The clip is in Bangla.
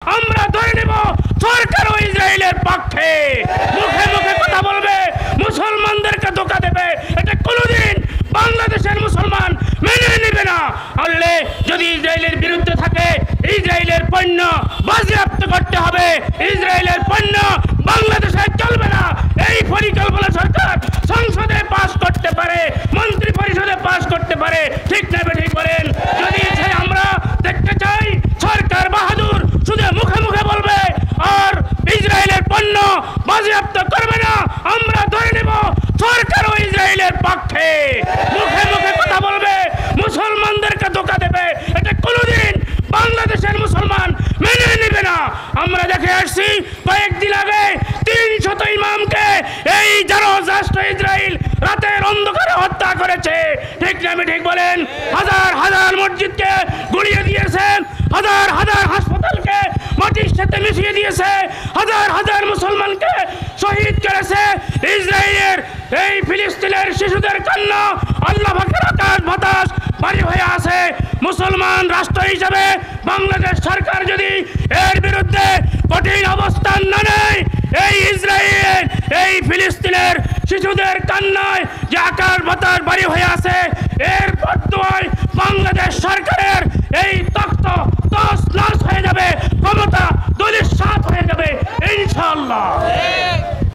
আমরা ধরে নেব সরকারও ইসরায়েলের পক্ষে। মুখে মুখে কথা বলবে, মুসলমানদেরকে ধোঁকা দেবে, এটা কোনোদিন বাংলাদেশের মুসলমান মেনে নেবে না। আল্লে যদি ইসরায়েলের বিরুদ্ধে থাকে, ইসরায়েলের পণ্য বাজেয়াপ্ত করতে হবে। ইসরায়েলের পণ্য বাংলাদেশে চলবে না। এই পরিকল্পনা সরকার সংসদে পাস করতে পারে, মন্ত্রী পরিষদে পাস করতে পারে, ঠিক না ঠিক বলেন? যদি আমরা দেখতে চাই সরকার বাহাদুর শুধু মুখে মুখে বলবে আর ইসরায়েলের পণ্য বাজেয়াপ্ত করবে না, আমরা ধরে নেব সরকারও ইসরায়েলের পক্ষে। মুখে মুখে কথা বলবে, মুসলমানদেরকে ধোঁকা দেবে, এটা কোনোদিন বাংলাদেশের মুসলমান মেনে নেবে না। আমরা দেখে আসছি কয়েকদিন আগে 300 ইমামকে এই জারজ রাষ্ট্র ইসরায়েল রাতের অন্ধকারে হত্যা করেছে, ঠিক না ঠিক বলেন? হাজার হাজার মসজিদকে গুড়িয়ে দিয়েছে, হাজার হাজার হাসপাতালকে মাটির সাথে মিশিয়ে দিয়েছে, হাজার হাজার মুসলমানকে শহীদ করেছে। ইসরায়েলের এই ফিলিস্তিনের শিশুদের কান্না আল্লাহ পাকের আকাশ বাতাস বাড়ি হয়ে আছে। মুসলমান রাষ্ট্র হিসেবে বাংলাদেশ সরকার যদি এর বিরুদ্ধে কঠিন অবস্থান না নেয়, এই ইসরায়েল এই ফিলিস্তিনের শিশুদের কান্নায় যে আকাশ বাতাস বাড়ি হয়ে আছে, এর বদুয়ায়